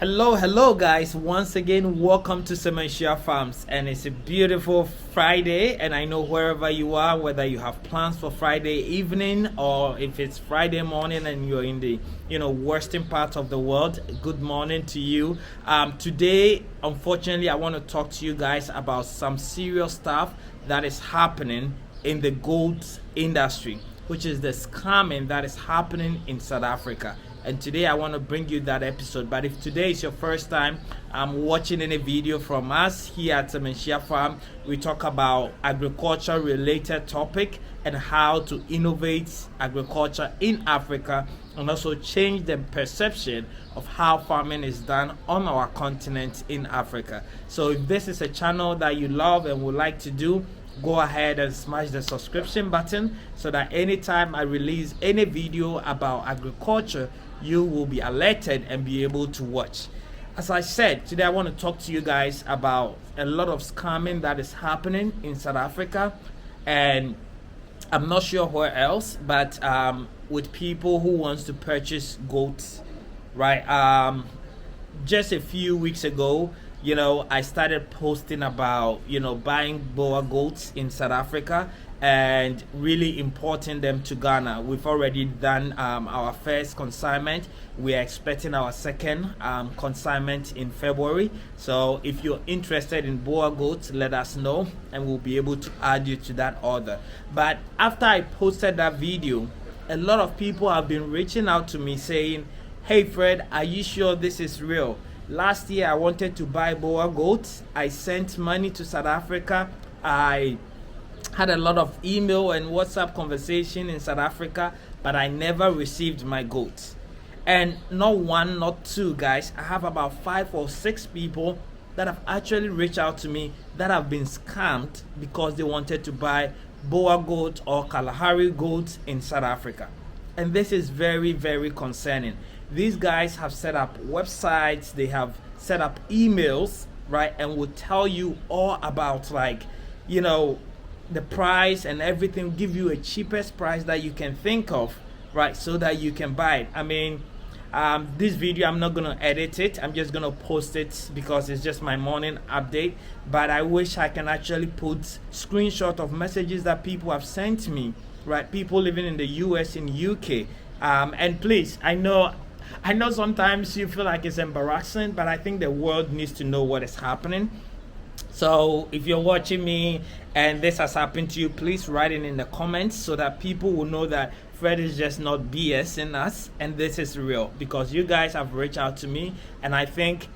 Hello guys. Once again, welcome to Sementia Farms, and it's a beautiful Friday. And I know wherever you are, whether you have plans for Friday evening or if it's Friday morning and you're in the western part of the world, good morning to you. Today, unfortunately, I want to talk to you guys about some serious stuff that is happening in the gold industry, which is the scamming that is happening in South Africa. And today I want to bring you that episode. But if today is your first time watching any video from us here at Sementia Farm, we talk about agriculture related topic and how to innovate agriculture in Africa and also change the perception of how farming is done on our continent in Africa. So if this is a channel that you love and would like to do, go ahead and smash the subscription button so that anytime I release any video about agriculture, you will be alerted and be able to watch. As I said, today I want to talk to you guys about a lot of scamming that is happening in South Africa, and I'm not sure where else, but with people who wants to purchase goats, right? Just a few weeks ago, I started posting about buying Boer goats in South Africa and really importing them to Ghana. We've already done our first consignment. We are expecting our second consignment in February. So if you're interested in Boer goats, let us know and we'll be able to add you to that order. But after I posted that video, a lot of people have been reaching out to me saying, "Hey Fred, are you sure this is real? Last year I wanted to buy Boer goats. I sent money to South Africa. I had a lot of email and WhatsApp conversation in South Africa, but I never received my goats." And not one, not two, guys. I have about 5 or 6 people that have actually reached out to me that have been scammed because they wanted to buy Boer goat or Kalahari goats in South Africa. And this is very, very concerning. These guys have set up websites, they have set up emails, right, and will tell you all about the price and everything, give you a cheapest price that you can think of, right, so that you can buy it. I mean, this video, I'm not going to edit it. I'm just going to post it because it's just my morning update. But I wish I can actually put screenshot of messages that people have sent me, right, people living in the US, in UK. And please, I know sometimes you feel like it's embarrassing, but I think the world needs to know what is happening. So if you're watching me and this has happened to you, please write it in the comments so that people will know that Fred is just not BSing us and this is real, because you guys have reached out to me, and I think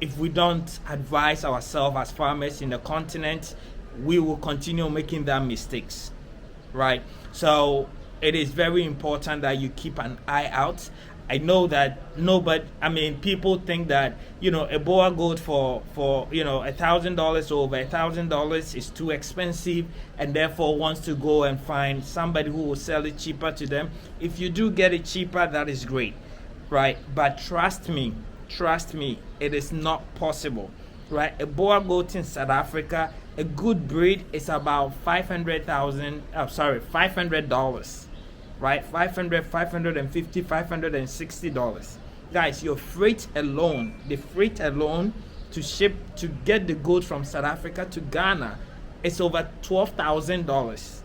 if we don't advise ourselves as farmers in the continent, we will continue making that mistakes, right? So it is very important that you keep an eye out. I know that people think that a Boer goat for $1,000 or over $1,000 is too expensive, and therefore wants to go and find somebody who will sell it cheaper to them. If you do get it cheaper, that is great, right? But trust me, it is not possible, right? A Boer goat in South Africa, a good breed, is about $500. Right, $500, $550, $560. Guys, your freight alone, the freight alone to get the goat from South Africa to Ghana is over $12,000.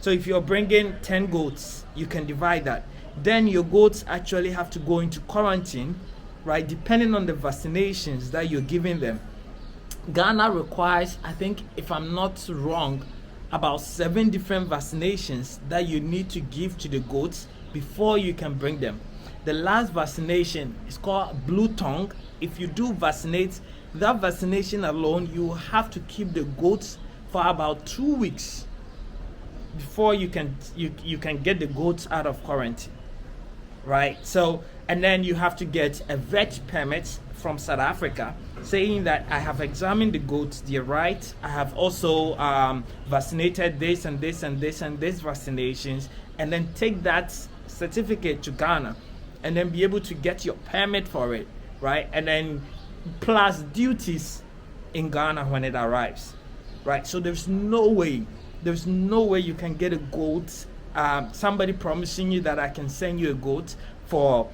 So if you're bringing 10 goats, you can divide that. Then your goats actually have to go into quarantine, right, depending on the vaccinations that you're giving them. Ghana requires, I think, if I'm not wrong, about 7 different vaccinations that you need to give to the goats before you can bring them. The last vaccination is called blue tongue. If you do vaccinate, that vaccination alone, you have to keep the goats for about 2 weeks before you can get the goats out of quarantine, right? So, and then you have to get a vet permit from South Africa saying that I have examined the goats, they're right. I have also vaccinated this and this and this and this vaccinations, and then take that certificate to Ghana and then be able to get your permit for it, right? And then plus duties in Ghana when it arrives, right? So there's no way you can get a goat, somebody promising you that I can send you a goat for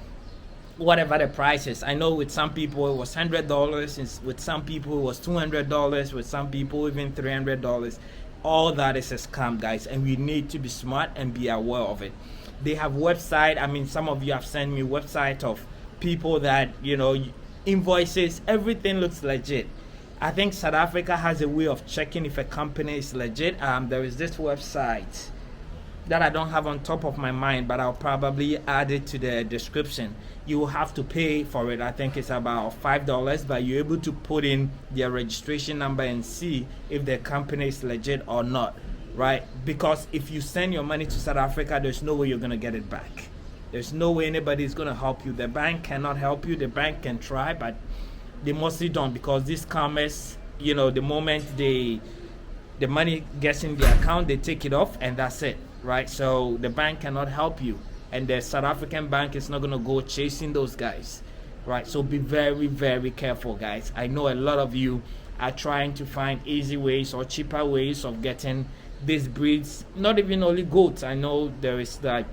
whatever the price is. I know with some people it was $100, with some people it was $200, with some people even $300. All that is a scam, guys, and we need to be smart and be aware of it. They have website. I mean, some of you have sent me website of people that, you know, invoices, everything looks legit. I think South Africa has a way of checking if a company is legit. There is this website that I don't have on top of my mind, but I'll probably add it to the description. You will have to pay for it. I think it's about $5, but you're able to put in their registration number and see if the company is legit or not, right? Because if you send your money to South Africa, there's no way you're gonna get it back. There's no way anybody's gonna help you. The bank cannot help you. The bank can try, but they mostly don't, because these scammers, you know, the moment the money gets in the account, they take it off and that's it, right? So the bank cannot help you, and the South African bank is not going to go chasing those guys, right? So be very, very careful, guys. I know a lot of you are trying to find easy ways or cheaper ways of getting these breeds, not even only goats. I know there is like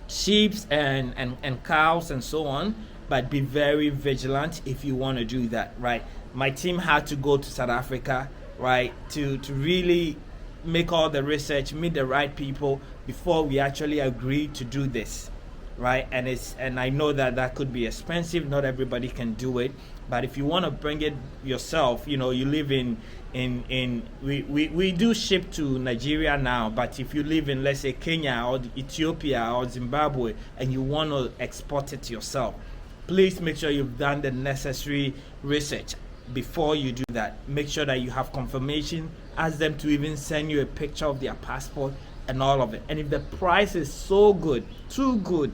sheep and cows and so on, but be very vigilant if you want to do that, right? My team had to go to South Africa, right, to really make all the research, meet the right people before we actually agree to do this, right? And I know that could be expensive. Not everybody can do it, but if you want to bring it yourself, you know, you live we do ship to Nigeria now, but if you live in, let's say, Kenya or Ethiopia or Zimbabwe and you want to export it yourself, please make sure you've done the necessary research before you do that. Make sure that you have confirmation. Ask them to even send you a picture of their passport and all of it. And if the price is so good, too good,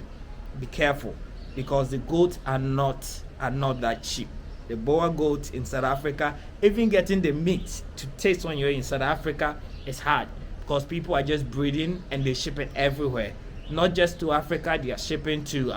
be careful, because the goats are not that cheap. The Boer goats in South Africa, even getting the meat to taste when you're in South Africa is hard, because people are just breeding and they ship it everywhere. Not just to Africa, they are shipping to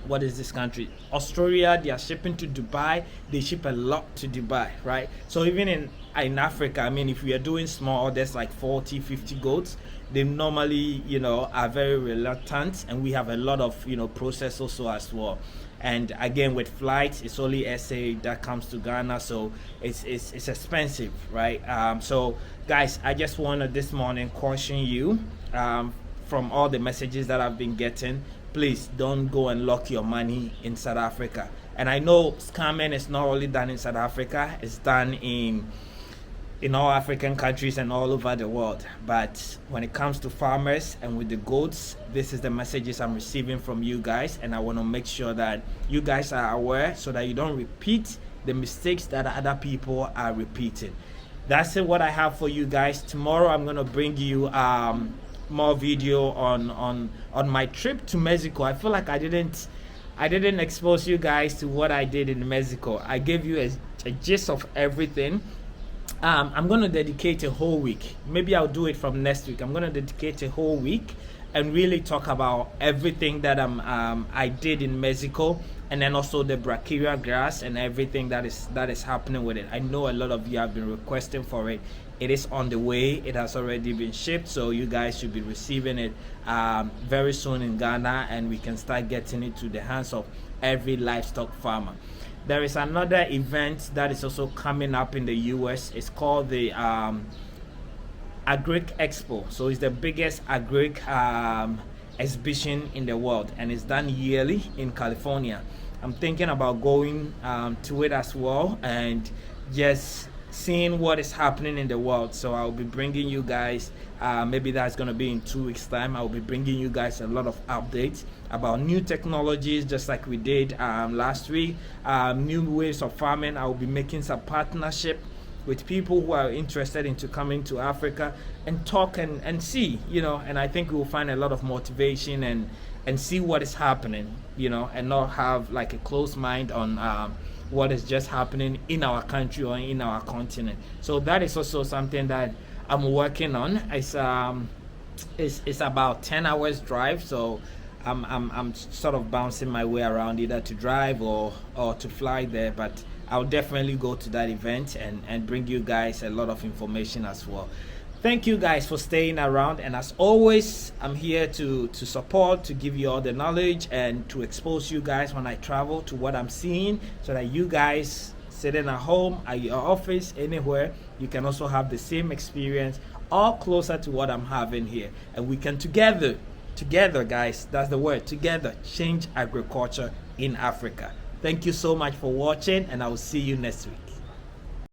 what is this country, Australia. They are shipping to Dubai. They ship a lot to Dubai, right? So even in Africa, I mean, if we are doing small orders like 40-50 goats, they normally, you know, are very reluctant, and we have a lot of, you know, process also as well. And again, with flights, it's only SA that comes to Ghana, so it's expensive, right? So guys, I just wanted this morning caution you from all the messages that I've been getting. Please don't go and lock your money in South Africa. And I know scamming is not only done in South Africa, it's done in all African countries and all over the world. But when it comes to farmers and with the goats, this is the messages I'm receiving from you guys, and I want to make sure that you guys are aware so that you don't repeat the mistakes that other people are repeating. That's it, what I have for you guys. Tomorrow I'm going to bring you more video on my trip to Mexico. I feel like I didn't expose you guys to what I did in Mexico. I gave you a gist of everything. I'm going to dedicate a whole week. Maybe I'll do it from next week. I'm going to dedicate a whole week and really talk about everything that I did in Mexico, and then also the brachiaria grass and everything that is happening with it. I know a lot of you have been requesting for it. It is on the way. It has already been shipped, so you guys should be receiving it very soon in Ghana, and we can start getting it to the hands of every livestock farmer. There is another event that is also coming up in the US. It's called the Agric Expo. So it's the biggest agric exhibition in the world, and it's done yearly in California. I'm thinking about going to it as well and just seeing what is happening in the world. So I'll be bringing you guys, maybe that's going to be in 2 weeks time, I'll be bringing you guys a lot of updates about new technologies, just like we did last week, new ways of farming. I'll be making some partnership with people who are interested into coming to Africa and talk and see, you know, and I think we'll find a lot of motivation and see what is happening, you know, and not have like a closed mind on what is just happening in our country or in our continent. So that is also something that I'm working on. It's about 10 hours drive, so I'm sort of bouncing my way around, either to drive or to fly there, but I'll definitely go to that event and bring you guys a lot of information as well. Thank you guys for staying around, and as always, I'm here to support, to give you all the knowledge and to expose you guys when I travel to what I'm seeing, so that you guys sitting at home, at your office, anywhere, you can also have the same experience or closer to what I'm having here, and we can together guys, that's the word, together change agriculture in Africa. Thank you so much for watching, and I will see you next week.